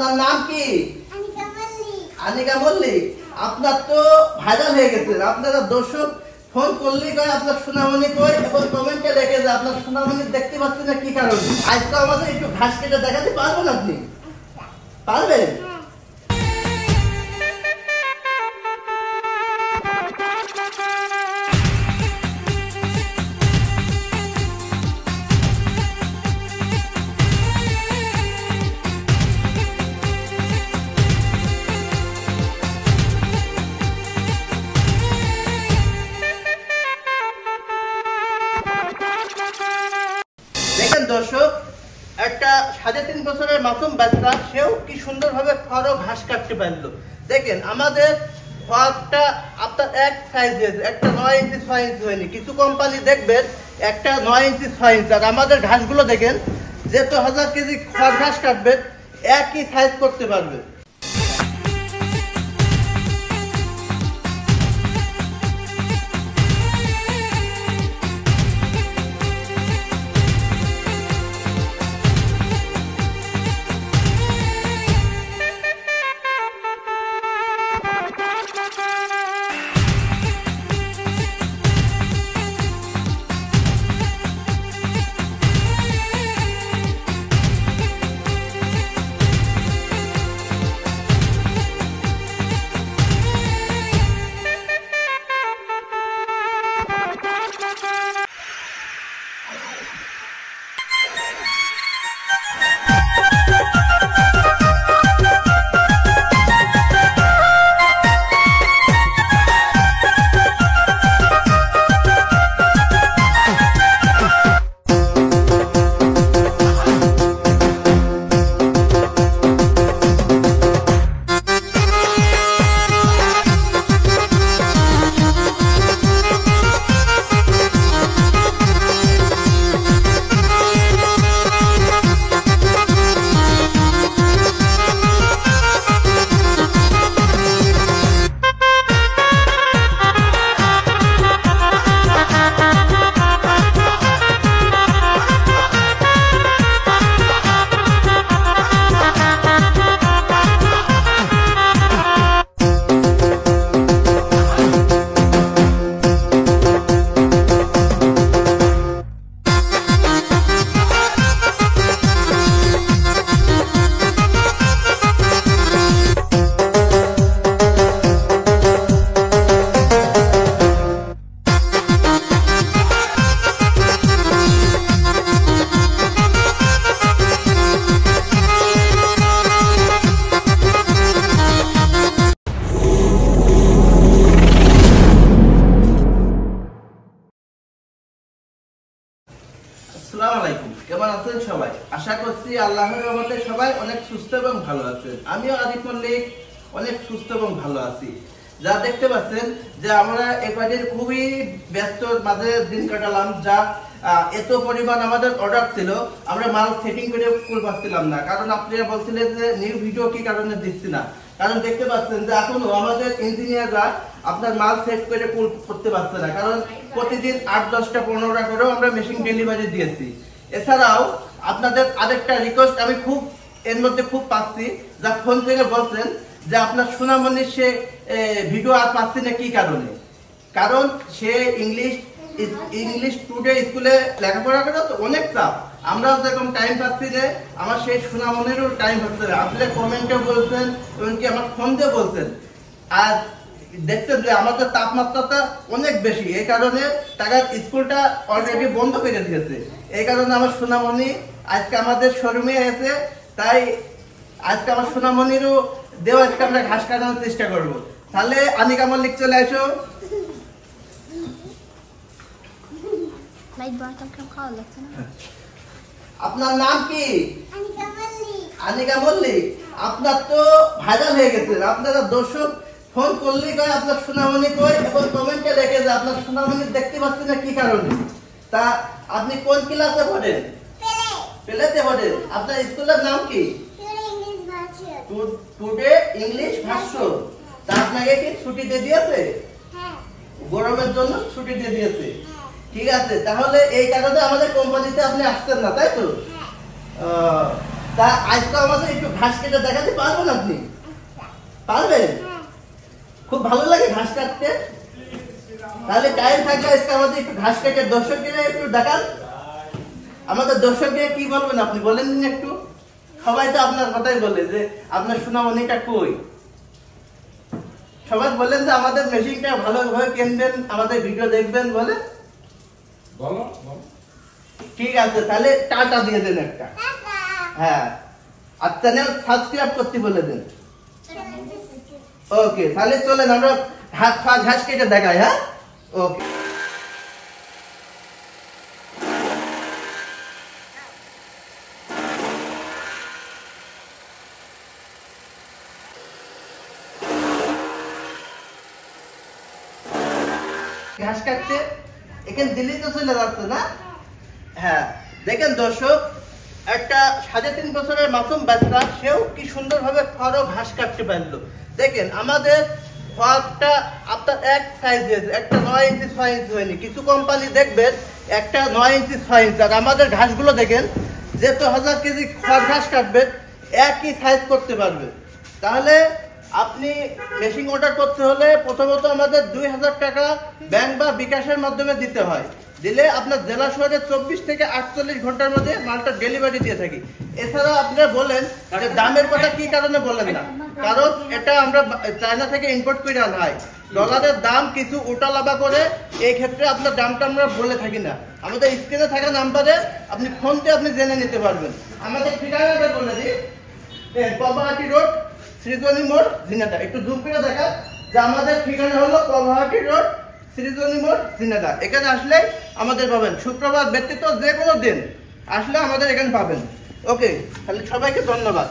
আপনার নাম কি? আনিকা মল্লিক। আপনার তো ভাইরাল হয়ে গেছে। আপনারা দর্শক ফোন করলেই কয় আপনার সোনামণি কই এবং কমেন্টে লিখে যে আপনার সোনামণি দেখতে পাচ্ছেন না কি কারণে। আজকে আমাদের একটু ঘাস কেটে দেখাতে পারবেন আপনি? পারবেন? দেখেন দর্শক, একটা 3.5 বছরের মাসুম বাচ্চা, সেও কি সুন্দরভাবে খড় ঘাস কাটতে পারলো। দেখেন আমাদের খড়টা আপনার এক সাইজ হয়েছে, একটা 9 ইঞ্চি 6 ইঞ্চি হয়নি। কিছু কোম্পানি দেখবেন একটা 9 ইঞ্চি 6 ইঞ্চি। আর আমাদের ঘাসগুলো দেখেন যেহেতু 1000 কেজি খড় ঘাস কাটবে একই সাইজ করতে পারবে। আসসালামু আলাইকুম, কেমন আছেন সবাই? আশা করছি আল্লাহর রহমতে সবাই অনেক সুস্থ এবং ভালো আছেন। আমিও আরিফ মল্লিক অনেক সুস্থ এবং ভালো আছি। যা দেখতে পাচ্ছেন যে আমরা এবারের খুবই ব্যস্ত মাঝে দিন কাটালাম, যা এত পরিমাণ আমাদের অর্ডার ছিল, আমরা মাল সেটিং করে ফুল পাচ্ছিলাম না। কারণ আপনারা বলছিলেন যে নিউ ভিডিও কি কারণে দিচ্ছি না, কারণ দেখতে পাচ্ছেন যে এখনো আমাদের ইঞ্জিনিয়াররা আপনার মাল সেট করে ফুল করতে পারছে না। কারণ প্রতিদিন 8-10টা 15টা করেও আমরা মেশিন ডেলিভারি দিয়েছি। এছাড়াও আপনাদের আরেকটা রিকোয়েস্ট আমি খুব এর মধ্যে খুব পাচ্ছি, যা ফোন থেকে বলছেন যে আপনার সোনামণির সে ভিডিও আর পাচ্ছি না কি কারণে। কারণ সে ইংলিশ টুডে স্কুলে লেখাপড়া করে তো অনেক চাপ, আমরাও যেরকম টাইম পাচ্ছি যে আমার সেই সোনামণিরও টাইম হচ্ছে না। আপনি কমেন্টে বলছেন, এমনকি আমার ফোন দিয়ে বলছেন। আর দেখছেন যে আমাদের তাপমাত্রাটা অনেক বেশি, এই কারণে তারা স্কুলটা অলরেডি বন্ধ করে দিয়েছে। এই কারণে আমার সোনামণি আজকে আমাদের শোরুমে এসে, তাই আজকে আমার সোনামণিরও দেওয়া আজকে আমরা ঘাস কাটানোর চেষ্টা করবো। তাহলে আনিকা মল্লিক চলে আসো। আপনার নাম কি? আনিকা মল্লিক। আপনার তো ভাইরাল হয়ে গেছে। আপনারা দর্শক ফোন করলেই কয় আপনার সোনামণি কই এবং কমেন্টে লিখে যে আপনার সোনামণি দেখতে পাচ্ছেন না কি কারণে। তা আপনি কোন ক্লাসে পড়েন? পেলেতে পড়েন। আপনার স্কুলের নাম কি? টুডে ইংলিশ ভাষ্য। তা আপনাকে কি ছুটি দিয়ে দিয়েছে? গরমের জন্য ছুটি দিয়ে দিয়েছে। ঠিক আছে, তাহলে এই কারণে আমাদের কোম্পানিতে আপনি আসছেন না, তাই তো? তা আজকে আমাদের একটু ঘাস কেটে দেখাতে পারবেন আপনি? পারবেন? খুব ভালো লাগে ঘাস কাটতে। তাহলে টাইম থাকলে আজকে আমাদের একটু ঘাস কেটে দর্শকদের একটু দেখান। আমাদের দর্শকদের কি বলবেন আপনি বলেন দিন একটু। সবাই তো আপনার কথাই বলে যে আপনার সোনামণিটা কই। সবাই বলেন যে আমাদের মেশিনটা ভালোভাবে কিনবেন, আমাদের ভিডিও দেখবেন বলে। বলো। ঠিক আছে, তাহলে টাটা দিয়ে দেন একটা। হ্যাঁ, আর চ্যানেল সাবস্ক্রাইব করতে বলে দেন। ওকে, তাহলে চলেন আমরা ঘাস কেটে দেখাই। হ্যাঁ, ওকে। ঘাস কাটতে এখানে দিল্লি তো চলে যাচ্ছে না। হ্যাঁ, দেখেন দর্শক, একটা 3.5 বছরের মাসুম বাচ্চা, সেও কি সুন্দরভাবে খড় ঘাস কাটতে পারলো। দেখেন আমাদের খড়টা আপনার এক সাইজ হয়েছে, একটা 9 ইঞ্চি 6 ইঞ্চি হয়নি। কিছু কোম্পানি দেখবেন একটা 9 ইঞ্চি 6 ইঞ্চি। আর আমাদের ঘাসগুলো দেখেন, যেহেতু 1000 কেজি খড় ঘাস কাটবেন একই সাইজ করতে পারবে। তাহলে আপনি মেশিন অর্ডার করতে হলে প্রথমত আমাদের 2000 টাকা ব্যাংক বা বিকাশের মাধ্যমে দিতে হয়। দিলে আপনার জেলা শহরে 24 থেকে 48 ঘন্টার মধ্যে মালটা ডেলিভারি দিয়ে থাকি। এছাড়া আপনারা বলেন যে দামের কথা কি কারণে বলেন না, কারণ এটা আমরা চায়না থেকে ইম্পোর্ট করে আনা হয়। ডলারের দাম কিছু উল্টালাবা করে, এই ক্ষেত্রে আপনার দামটা আমরা বলে থাকি না। আমাদের স্ক্রিনে থাকা নাম্বারে আপনি ফোন দিয়ে আপনি জেনে নিতে পারবেন। আমাদের ঠিকানাটা বলে দিই, পবাহাটি রোড, সৃজনী মোড়, ঝিনাইদহ। একটু জুম করে দেখা যে আমাদের ঠিকানা হলো পবাহাটি রোড, সৃজনী মোড়, ঝিনাইদহ। এখানে আসলে আমাদের পাবেন। শুক্রবার ব্যতীত যে কোনো দিন আসলে আমাদের এখানে পাবেন। ওকে, তাহলে সবাইকে ধন্যবাদ।